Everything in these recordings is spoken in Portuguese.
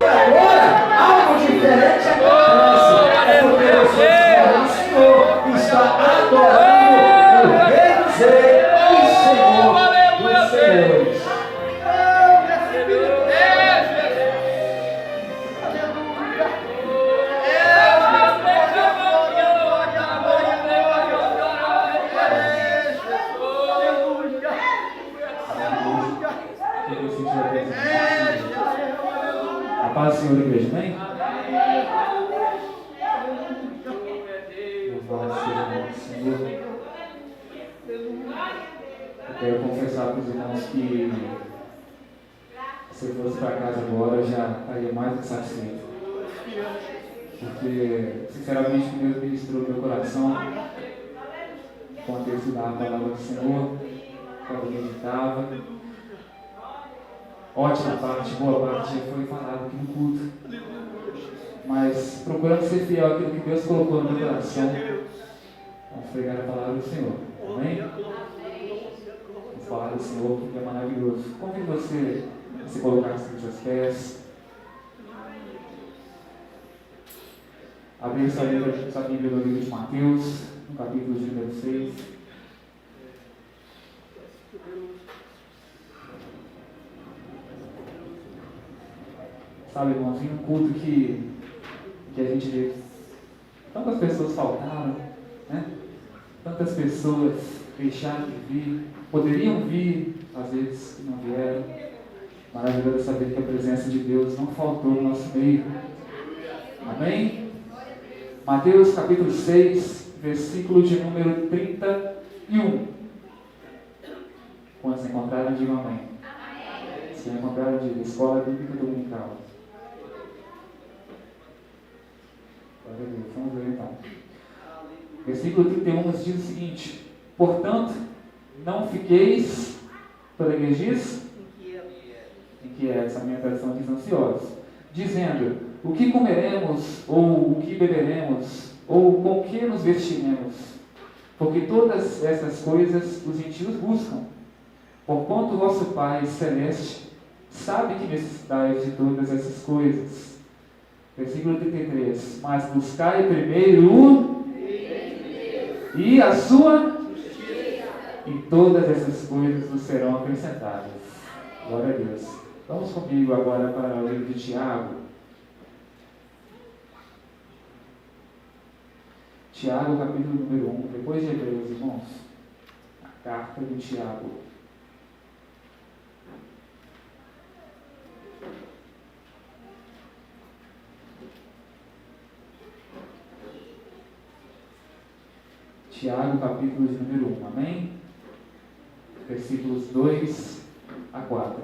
Agora, algo diferente acontece. É porque o Senhor está adorando o Rei dos Reis e Senhor dos Senhores. A paz do Senhor, igreja, amém? Louvado seja o nome do Senhor. Eu quero confessar para os irmãos que se eu fosse para casa agora eu já estaria mais do que satisfeito. Porque, sinceramente, Deus ministrou no meu coração quando eu estudava a palavra do Senhor, quando eu meditava. Ótima parte, boa parte já foi falado aqui no culto. Mas procurando ser fiel àquilo que Deus colocou no meu coração, vamos pregar a palavra do Senhor. Amém? Vamos falar do Senhor porque é maravilhoso. Convido você a se colocar sobre seus pés. Abrir sua Bíblia no livro de Mateus, no capítulo de número 6. Sabe, irmãozinho, um culto que a gente vê tantas pessoas faltaram, né? Tantas pessoas deixaram de vir, poderiam vir, às vezes não vieram. Maravilhoso saber que a presença de Deus não faltou no nosso meio. Amém? Mateus capítulo 6, versículo de número 31. Quando se encontrarem, digam amém. Se encontrarem, digam Escola Bíblica Dominical. Vamos ver então. Versículo 31 nos diz o seguinte: portanto, não fiqueis, toda a igreja diz? Inquietos, a minha tradução diz ansiosos, dizendo: o que comeremos, ou o que beberemos, ou com que nos vestiremos? Porque todas essas coisas os gentios buscam. Porquanto o vosso Pai Celeste sabe que necessitais de todas essas coisas. Versículo 33. Mas buscai primeiro o e a sua justiça, e todas essas coisas vos serão acrescentadas. Glória a Deus. Vamos comigo agora para o livro de Tiago. Tiago, capítulo número 1. Depois de Hebreus, irmãos. A carta de Tiago. Tiago, capítulo de número 1, amém? Versículos 2 a 4.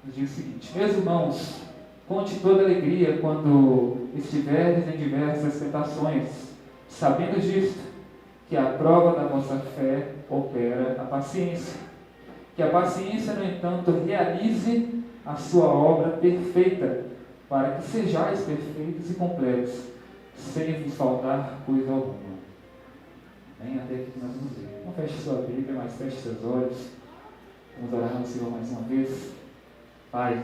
Diz o seguinte: meus irmãos, conte toda alegria quando estiverdes em diversas tentações, sabendo disto, que a prova da vossa fé opera a paciência. Que a paciência, no entanto, realize a sua obra perfeita, para que sejais perfeitos e completos, sem vos faltar coisa alguma. Amém? Até aqui nós vamos ver. Não feche sua Bíblia, mas feche seus olhos. Vamos orar no Senhor mais uma vez. Pai,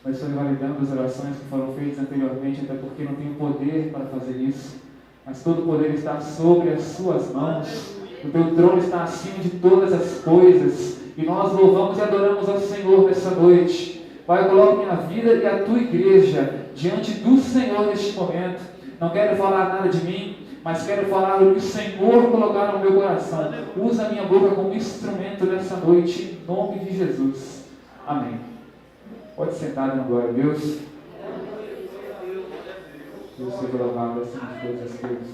nós estamos validando as orações que foram feitas anteriormente, até porque não tenho poder para fazer isso, mas todo o poder está sobre as suas mãos. O teu trono está acima de todas as coisas, e nós louvamos e adoramos ao Senhor nessa noite. Pai, coloque minha vida e a tua igreja diante do Senhor neste momento. Não quero falar nada de mim, mas quero falar o que o Senhor colocar no meu coração. Usa a minha boca como instrumento nessa noite, em nome de Jesus. Amém. Pode sentar, dando glória a Deus. Deus seja louvado acima de todas as coisas.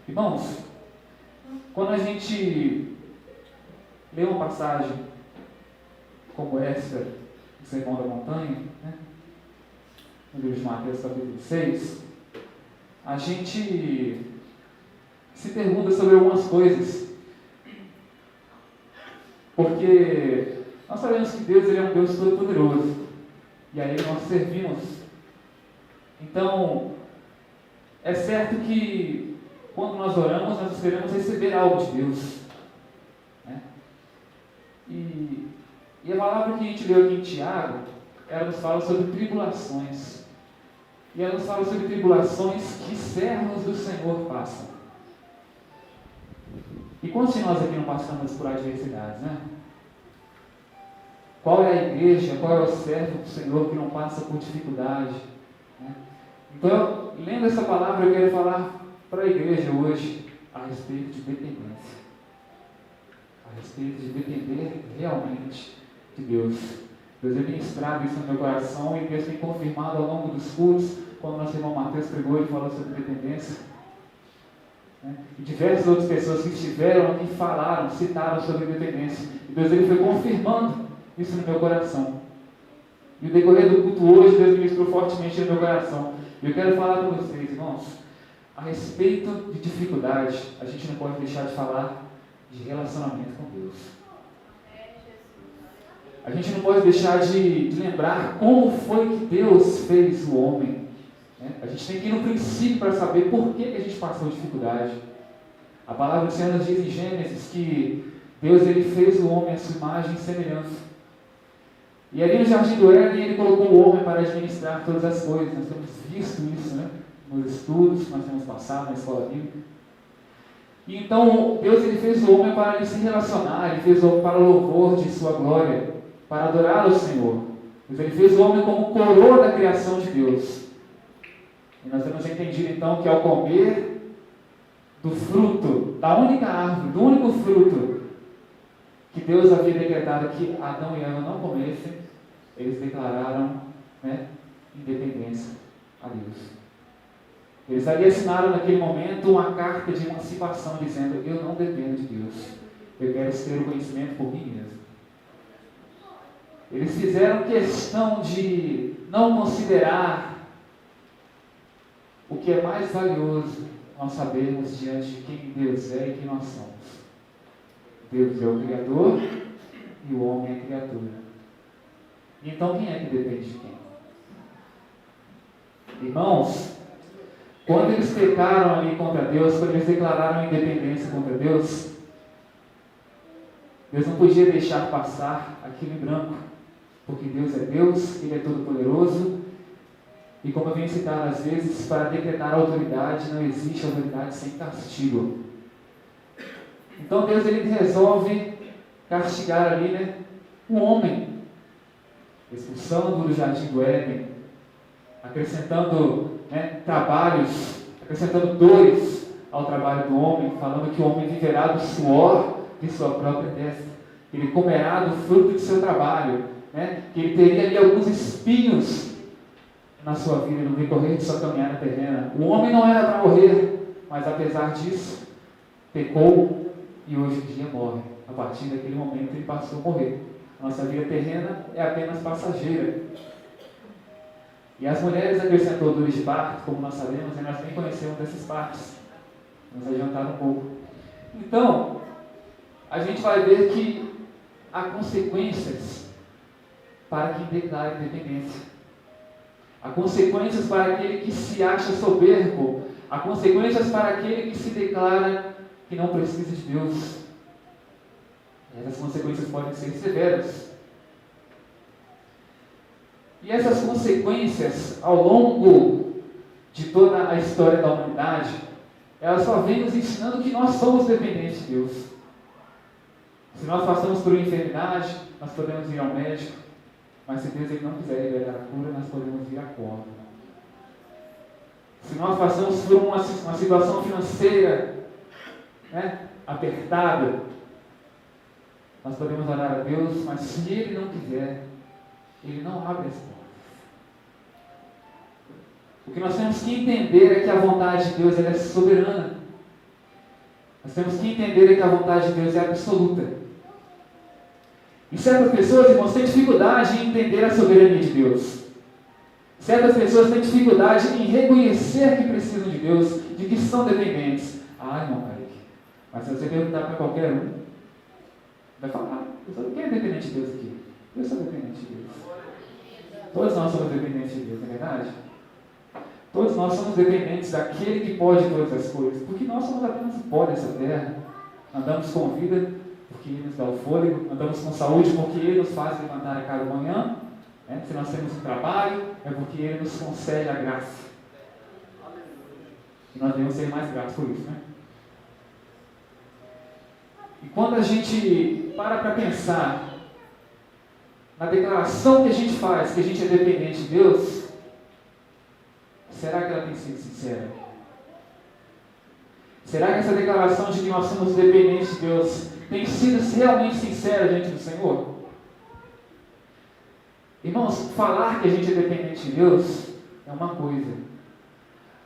Irmãos, quando a gente lê uma passagem como essa, o Sermão da Montanha, né? No livro de Mateus, capítulo 6, a gente se pergunta sobre algumas coisas. Porque nós sabemos que Deus, ele é um Deus todo-poderoso. E a Ele nós servimos. Então, é certo que quando nós oramos, nós esperamos receber algo de Deus, né? E E a palavra que a gente leu aqui em Tiago, ela nos fala sobre tribulações. E ela nos fala sobre tribulações que servos do Senhor passam. E quantos de nós aqui não passamos por adversidades, né? Qual é a igreja, qual é o servo do Senhor que não passa por dificuldade? Né? Então, lendo essa palavra, eu quero falar para a igreja hoje a respeito de dependência. A respeito de depender realmente de Deus. Deus tem ministrado isso no meu coração e Deus tem confirmado ao longo dos cultos, quando nosso irmão Mateus pregou e falou sobre dependência. Né? E diversas outras pessoas que estiveram aqui falaram, citaram sobre dependência. E Deus ele foi confirmando isso no meu coração. E o decorrer do culto hoje, Deus ministrou fortemente no meu coração. E eu quero falar para vocês, irmãos, a respeito de dificuldade, a gente não pode deixar de falar de relacionamento com Deus. A gente não pode deixar de lembrar como foi que Deus fez o homem. Né? A gente tem que ir no princípio para saber por que a gente passou dificuldade. A palavra do Senhor nos diz em Gênesis que Deus ele fez o homem à sua imagem e semelhança. E ali no Jardim do Éden, ele colocou o homem para administrar todas as coisas. Nós temos visto isso, né? Nos estudos que nós temos passado na escola bíblica. E então, Deus ele fez o homem para ele se relacionar, ele fez o homem para o louvor de sua glória, para adorar ao Senhor. Ele fez o homem como coroa da criação de Deus. E nós temos entendido então que ao comer do fruto, da única árvore, do único fruto que Deus havia decretado que Adão e Eva não comessem, eles declararam, né, independência a Deus. Eles ali assinaram naquele momento uma carta de emancipação, dizendo: eu não dependo de Deus, eu quero ter o conhecimento por mim mesmo. Eles fizeram questão de não considerar o que é mais valioso nós sabermos diante de quem Deus é e quem nós somos. Deus é o Criador e o homem é a criatura. Então quem é que depende de quem? Irmãos, quando eles pecaram ali contra Deus, quando eles declararam a independência contra Deus, Deus não podia deixar passar aquilo em branco, porque Deus é Deus, Ele é todo-poderoso, e como eu venho citado às vezes, para decretar a autoridade, não existe autoridade sem castigo. Então Deus ele resolve castigar ali, né, um homem, expulsando do jardim do Éden, acrescentando, né, trabalhos, acrescentando dores ao trabalho do homem, falando que o homem viverá do suor de sua própria testa, que ele comerá do fruto de seu trabalho, né, que ele teria ali alguns espinhos na sua vida, no decorrer de sua caminhada terrena. O homem não era para morrer, mas apesar disso, pecou e hoje em dia morre. A partir daquele momento ele passou a morrer. Nossa vida terrena é apenas passageira. E as mulheres acrescentou dores de parto, como nós sabemos, e nós nem conhecemos dessas partes. Vamos adiantar um pouco. Então, a gente vai ver que há consequências para quem declara independência. Há consequências para aquele que se acha soberbo. Há consequências para aquele que se declara que não precisa de Deus. Essas consequências podem ser severas. E essas consequências, ao longo de toda a história da humanidade, elas só vêm nos ensinando que nós somos dependentes de Deus. Se nós passamos por uma enfermidade, nós podemos ir ao médico, mas se Deus ele não quiser liberar a cura, nós podemos ir à cova. Se nós passamos por uma situação financeira, né, apertada, nós podemos orar a Deus, mas se Ele não quiser, Ele não abre as portas. O que nós temos que entender é que a vontade de Deus ela é soberana. Nós temos que entender que a vontade de Deus é absoluta. E certas pessoas, irmãos, têm dificuldade em entender a soberania de Deus. Certas pessoas têm dificuldade em reconhecer que precisam de Deus, de que são dependentes. Ah, irmão Kaique, mas se você perguntar para qualquer um, vai falar: quem é dependente de Deus aqui? Eu sou dependente de Deus. Todos nós somos dependentes de Deus, não é verdade? Todos nós somos dependentes daquele que pode todas as coisas, porque nós somos apenas o pó dessa terra. Andamos com vida porque Ele nos dá o fôlego, andamos com saúde porque Ele nos faz levantar a cada manhã, né? Se nós temos um trabalho, é porque Ele nos concede a graça. E nós devemos ser mais gratos por isso, né? E quando a gente para pensar na declaração que a gente faz, que a gente é dependente de Deus, será que ela tem sido sincera? Será que essa declaração de que nós somos dependentes de Deus tem sido realmente sincera diante do Senhor? Irmãos, falar que a gente é dependente de Deus é uma coisa.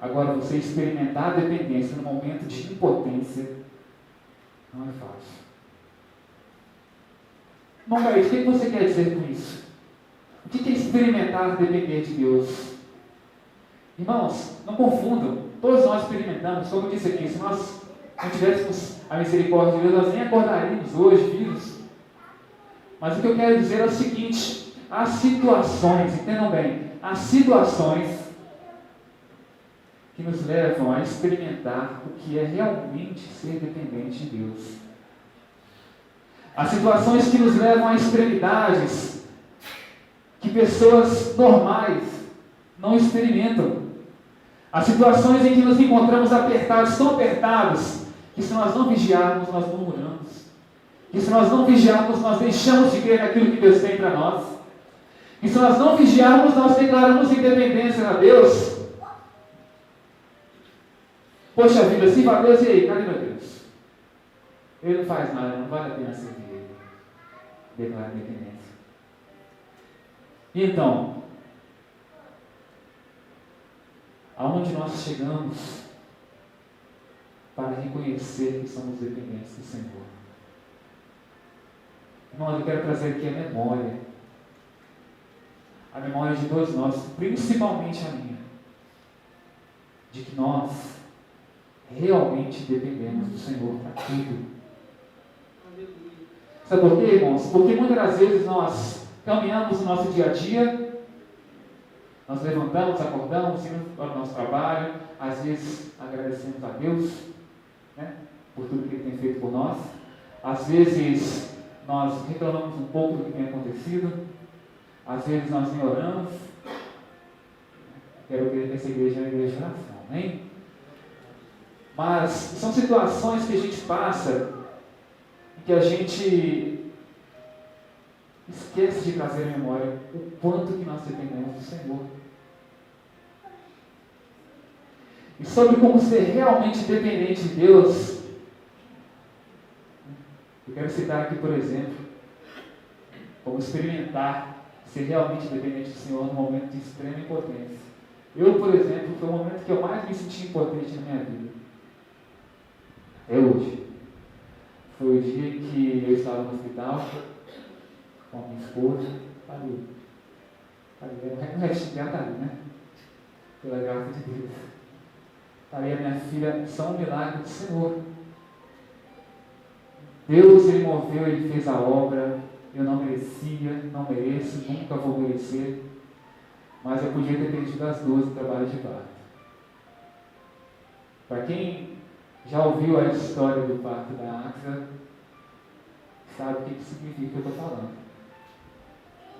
Agora, você experimentar a dependência no momento de impotência não é fácil. Irmão, o que você quer dizer com isso? O que é experimentar depender de Deus? Irmãos, não confundam. Todos nós experimentamos, como eu disse aqui, se nós não tivéssemos a misericórdia de Deus, nós nem acordaríamos hoje vivos. Mas o que eu quero dizer é o seguinte: há situações, entendam bem, há situações que nos levam a experimentar o que é realmente ser dependente de Deus. Há situações que nos levam a extremidades que pessoas normais não experimentam. Há situações em que nos encontramos apertados, tão apertados, que se nós não vigiarmos, nós murmuramos. Que se nós não vigiarmos, nós deixamos de crer naquilo que Deus tem para nós. E se nós não vigiarmos, nós declaramos independência a Deus. Poxa vida, se vai Deus, e aí, cadê meu Deus? Ele não faz nada, não vale a pena servir Ele. Declara independência. E então, aonde nós chegamos para reconhecer que somos dependentes do Senhor? Irmão, eu quero trazer aqui a memória de todos nós, principalmente a minha, de que nós realmente dependemos do Senhor para tudo. Sabe por quê, irmãos? Porque muitas das vezes nós caminhamos no nosso dia a dia, nós levantamos, acordamos, indo para o nosso trabalho, às vezes agradecemos a Deus, né, por tudo que Ele tem feito por nós. Às vezes nós reclamamos um pouco do que tem acontecido, às vezes nós nem oramos. Quero que essa igreja é uma igreja de oração, amém? Mas são situações que a gente passa e que a gente esquece de trazer à memória o quanto que nós dependemos do Senhor. E sobre como ser realmente dependente de Deus, eu quero citar aqui, por exemplo, como experimentar ser realmente dependente do Senhor no momento de extrema impotência. Eu, por exemplo, foi o momento que eu mais me senti impotente na minha vida. É hoje. Foi o dia que eu estava no hospital com a minha esposa. Está ali. O restinho dela está ali, né? Pela graça de Deus. Está ali a minha filha, só um milagre do Senhor. Deus, Ele moveu, Ele fez a obra. Eu não merecia, não mereço, nunca vou merecer. Mas eu podia ter perdido as duas no trabalho de parto. Para quem já ouviu a história do parto da Axa, sabe o que significa que eu estou falando.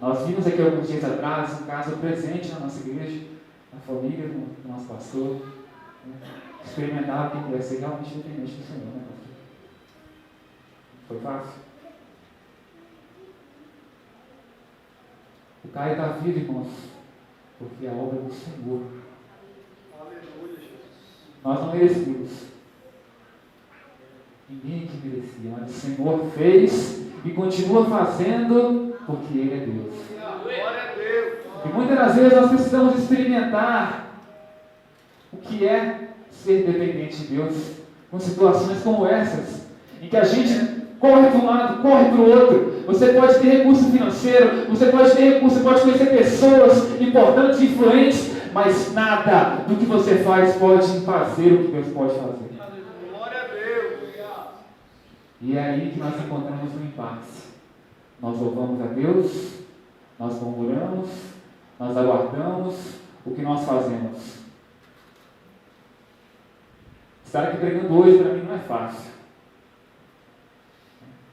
Nós vimos aqui alguns dias atrás um caso presente na nossa igreja, na família do nosso pastor, né? Experimentava quem deve ser realmente dependente do Senhor, né, pastor? Foi fácil? O Caio está vivo, irmãos, porque a obra é do Senhor. Aleluia, Jesus. Nós não merecíamos. Ninguém que merecia, mas o Senhor fez e continua fazendo porque Ele é Deus. Glória a Deus. E muitas das vezes nós precisamos experimentar o que é ser dependente de Deus com situações como essas, em que a gente corre para um lado, corre para o outro. Você pode ter recurso financeiro, você pode ter recurso, você pode conhecer pessoas importantes e influentes, mas nada do que você faz pode fazer o que Deus pode fazer. Glória a Deus. E é aí que nós encontramos um impasse. Nós louvamos a Deus, nós murmuramos, nós aguardamos. O que nós fazemos? Estar aqui pregando hoje para mim não é fácil.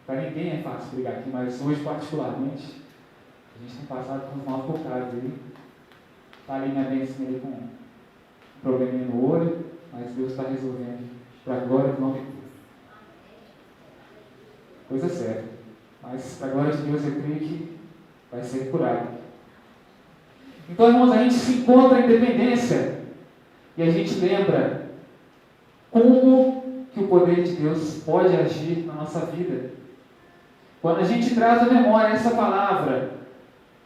Para ninguém é fácil pregar aqui, mas hoje particularmente, a gente tem passado por uns maus bocados aí. Está ali minha bênção ali com um probleminha no olho, mas Deus está resolvendo. Para a glória do nome de Deus. Coisa séria. Mas para a glória de Deus eu creio que vai ser curado. Então, irmãos, a gente se encontra em dependência e a gente lembra como que o poder de Deus pode agir na nossa vida. Quando a gente traz à memória essa palavra,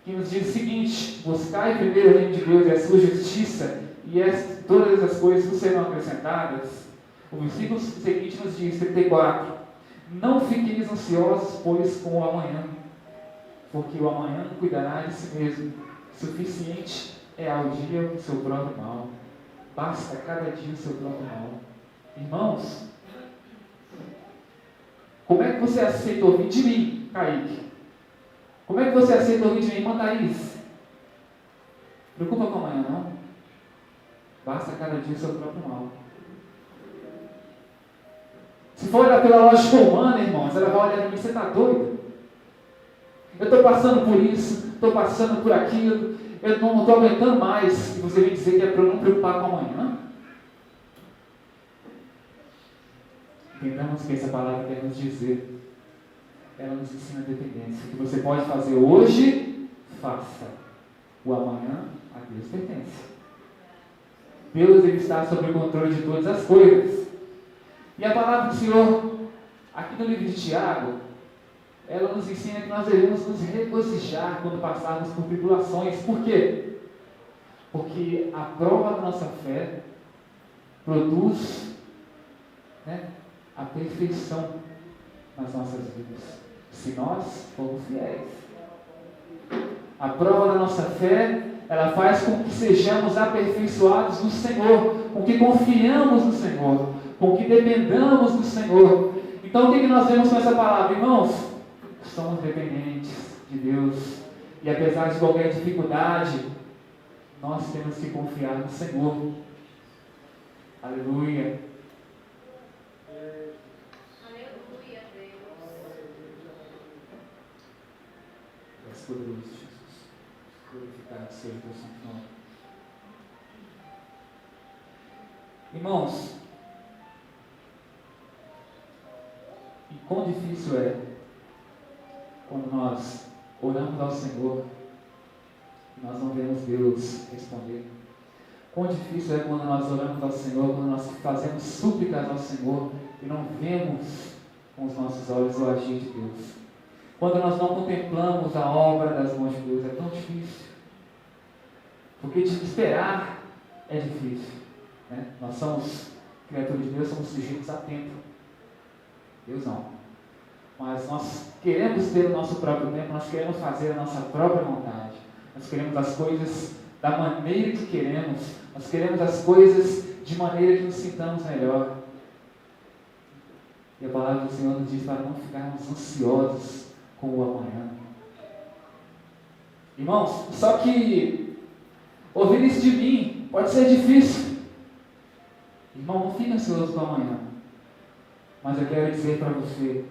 que nos diz o seguinte: buscai primeiro o reino de Deus e a sua justiça, e todas as coisas serão acrescentadas. O versículo seguinte nos diz, 34, não fiqueis ansiosos, pois, com o amanhã, porque o amanhã cuidará de si mesmo. Suficiente é ao dia o seu próprio mal. Basta cada dia o seu próprio mal. Irmãos, como é que você aceita ouvir de mim, Kaique? Como é que você aceita ouvir de mim, Mandaís? Preocupa com amanhã, não? Basta cada dia o seu próprio mal. Se for olhar pela lógica humana, irmãos, ela vai olhar para mim, você está doido? Eu estou passando por isso, estou passando por aquilo, eu não estou aguentando mais, e você vem dizer que é para eu não preocupar com amanhã? Entendamos que essa palavra quer nos dizer, ela nos ensina a dependência. O que você pode fazer hoje, faça. O amanhã, a Deus pertence. Deus, Ele está sob o controle de todas as coisas. E a palavra do Senhor, aqui no livro de Tiago, ela nos ensina que nós devemos nos regozijar quando passarmos por tribulações. Por quê? Porque a prova da nossa fé produz, a perfeição nas nossas vidas, se nós formos fiéis. A prova da nossa fé, ela faz com que sejamos aperfeiçoados no Senhor, com que confiamos no Senhor, com que dependamos do Senhor. Então, o que nós vemos com essa palavra, irmãos? Somos dependentes de Deus, e apesar de qualquer dificuldade, nós temos que confiar no Senhor. Aleluia. Aleluia, Deus. És poderoso, Jesus. Glorificado seja o teu santo nome. Irmãos, e quão difícil é quando nós oramos ao Senhor e nós não vemos Deus responder. Quão difícil é quando nós oramos ao Senhor, quando nós fazemos súplicas ao Senhor e não vemos com os nossos olhos o agir de Deus. Quando nós não contemplamos a obra das mãos de Deus, é tão difícil. Porque de esperar é difícil. Nós somos criaturas de Deus, somos sujeitos a tempo. Deus não. Mas nós queremos ter o nosso próprio tempo, nós queremos fazer a nossa própria vontade. Nós queremos as coisas da maneira que queremos, nós queremos as coisas de maneira que nos sintamos melhor. E a palavra do Senhor nos diz para não ficarmos ansiosos com o amanhã. Irmãos, só que ouvir isso de mim pode ser difícil. Irmão, não fique ansioso com o amanhã. Mas eu quero dizer para você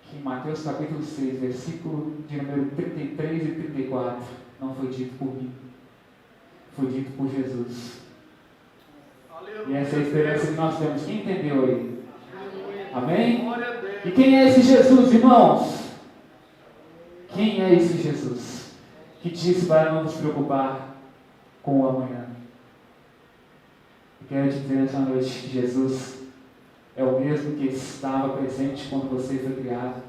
que em Mateus capítulo 6, versículo de número 33 e 34, não foi dito por mim, foi dito por Jesus. Aleluia. E essa é a esperança que nós temos. Quem entendeu aí? Amém? E quem é esse Jesus, irmãos? Quem é esse Jesus que disse para não nos preocupar com o amanhã? Eu quero te dizer nessa noite que Jesus é o mesmo que estava presente quando você foi criado,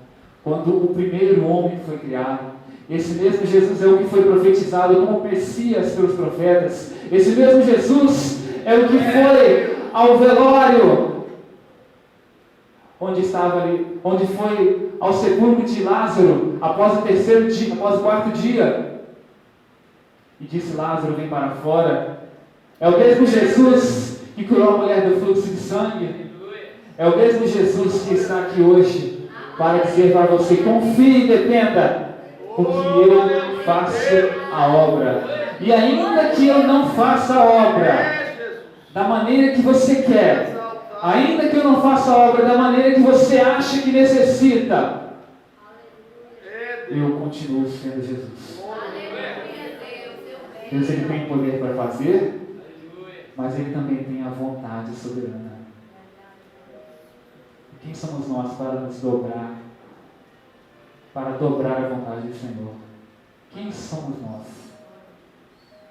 quando o primeiro homem foi criado. Esse mesmo Jesus é o que foi profetizado como Messias pelos profetas. Esse mesmo Jesus é o que foi ao velório, onde foi ao sepulcro de Lázaro após o terceiro dia, após o quarto dia, e disse: Lázaro, vem para fora. É o mesmo Jesus que curou a mulher do fluxo de sangue. É o mesmo Jesus que está aqui hoje para dizer para você: confie e dependa, porque eu faço a obra. E ainda que eu não faça a obra da maneira que você quer, Ainda que eu não faça a obra da maneira que você acha que necessita, eu continuo sendo Jesus. Deus, Ele tem poder para fazer, mas Ele também tem a vontade soberana. Quem somos nós para nos dobrar, para dobrar a vontade do Senhor? Quem somos nós?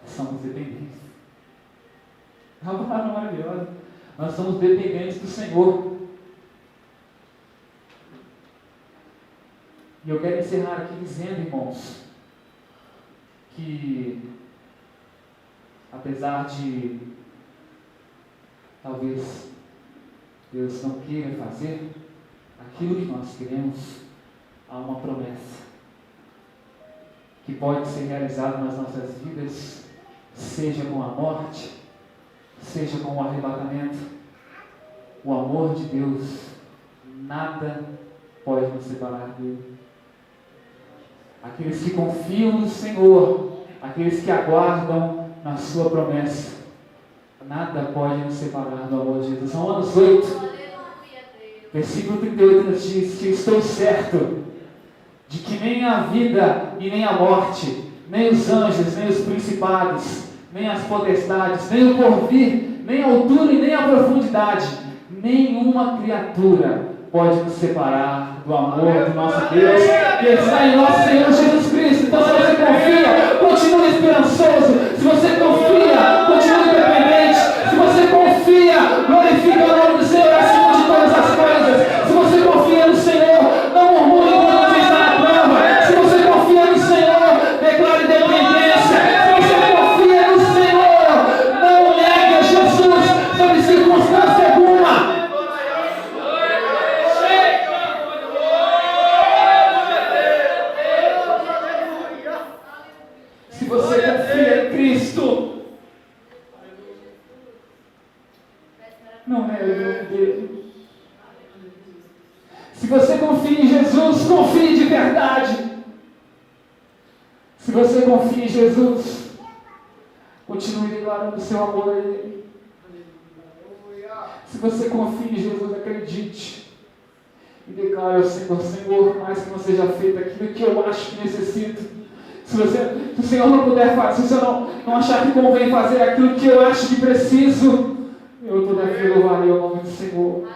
Somos dependentes. É uma palavra maravilhosa. Nós somos dependentes do Senhor. E eu quero encerrar aqui dizendo, irmãos, que apesar de talvez Deus não queira fazer aquilo que nós queremos, há uma promessa que pode ser realizada nas nossas vidas, seja com a morte, seja com o arrebatamento. O amor de Deus, nada pode nos separar dele. Aqueles que confiam no Senhor, aqueles que aguardam na sua promessa, nada pode nos separar do amor de Jesus. Romanos 8, versículo 38 nos diz que estou certo de que nem a vida e nem a morte, nem os anjos, nem os principados, nem as potestades, nem o porvir, nem a altura e nem a profundidade, nenhuma criatura pode nos separar do amor do nosso Deus, que está em nosso Senhor Jesus Cristo. Então, se você confia, continue esperançoso. Se você confia, continue dependente. Se você confia, glorifique o nome do Senhor acima de todas as coisas. Se você confia no Senhor, não murmure quando você está na prova. Se você confia no Senhor, declare dependência. Se você confia no Senhor, não negue a Jesus sobre circunstância alguma. Se você confia em Cristo, não negue o nome dele. Se você confia em Jesus, confie de verdade. Se você confia em Jesus, continue declarando o seu amor a Ele. Se você confia em Jesus, acredite e declare ao Senhor: Senhor, mais que não seja feito aquilo que eu acho que necessito. Se o Senhor não puder fazer, se o Senhor não achar que convém fazer aquilo que eu acho que preciso, eu todavia louvarei o nome do Senhor.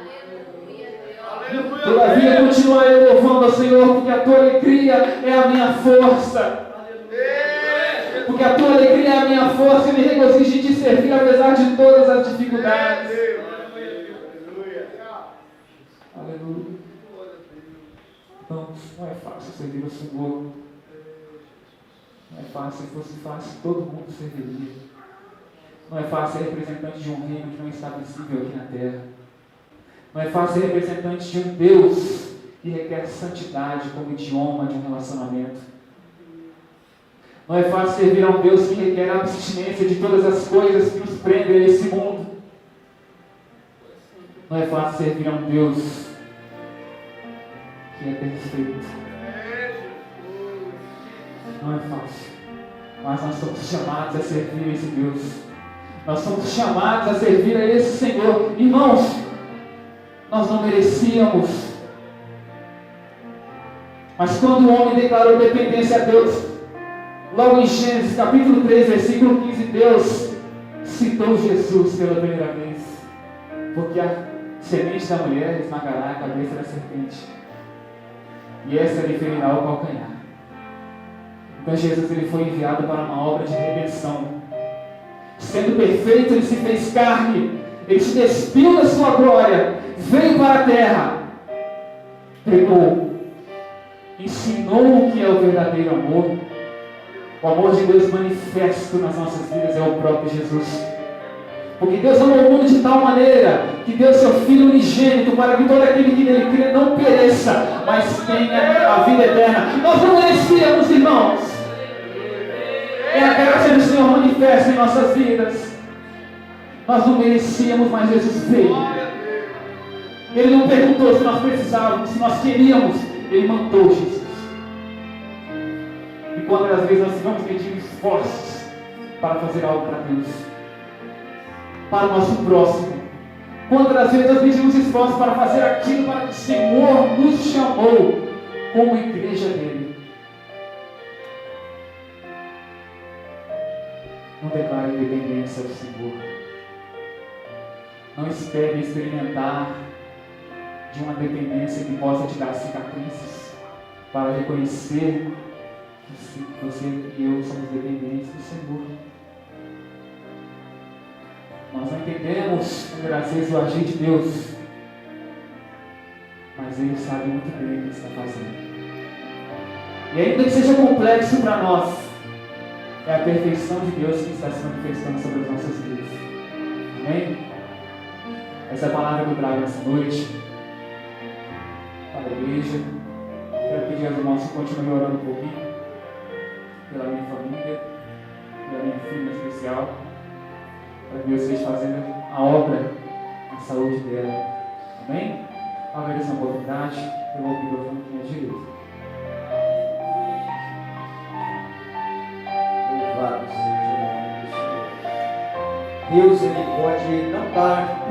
Todavia continuarei louvando ao Senhor, porque a tua alegria é a minha força. Porque a tua alegria é a minha força e me regozijo em te servir apesar de todas as dificuldades. Aleluia. Então, não é fácil servir ao Senhor. Não é fácil. Se fosse fácil, todo mundo serviria. Não é fácil ser representante de um reino que não está visível aqui na terra. Não é fácil ser representante de um Deus que requer santidade como idioma de um relacionamento. Não é fácil servir a um Deus que requer abstinência de todas as coisas que nos prendem a esse mundo. Não é fácil servir a um Deus que é perfeito. Não é fácil. Mas nós somos chamados a servir a esse Deus. Nós somos chamados a servir a esse Senhor. Irmãos, nós não merecíamos. Mas quando o homem declarou dependência a Deus, logo em Gênesis capítulo 3, versículo 15, Deus citou Jesus pela primeira vez. Porque a semente da mulher esmagará a cabeça da serpente, e essa lhe ferirá o calcanhar. Então Jesus ele foi enviado para uma obra de redenção. Sendo perfeito, ele se fez carne, ele se despiu da sua glória, veio para a terra, pregou, ensinou o que é o verdadeiro amor. O amor de Deus manifesto nas nossas vidas é o próprio Jesus. Porque Deus amou o mundo de tal maneira que deu seu Filho unigênito para que todo aquele que nele crê não pereça, mas tenha a vida eterna. Nós não merecíamos, irmãos. É a graça do Senhor manifesta em nossas vidas. Nós não merecíamos, mas Jesus veio. Ele não perguntou se nós precisávamos, se nós queríamos. Ele mandou Jesus. E quantas vezes nós vamos medir esforços para fazer algo para Deus, para o nosso próximo, Quantas das vezes nós medimos esforços para fazer aquilo para que o Senhor nos chamou como igreja dele? Não declare independência ao Senhor. Não espere experimentar de uma dependência que possa te dar cicatrizes para reconhecer que você e eu somos dependentes do Senhor. Nós não entendemos, muitas vezes, o agir de Deus, mas Ele sabe muito bem o que está fazendo. E ainda que seja complexo para nós, é a perfeição de Deus que está se manifestando sobre as nossas vidas. Amém? Essa é a palavra que eu trago nessa noite para a igreja. Quero pedir aos irmãos que continuem orando um pouquinho pela minha família, pela minha filha em especial, para Deus esteja fazendo a obra na saúde dela. Amém? Agradeço a oportunidade, eu vou pedir o minha direita. Louvado seja o nome do Senhor. Deus, Ele pode não dar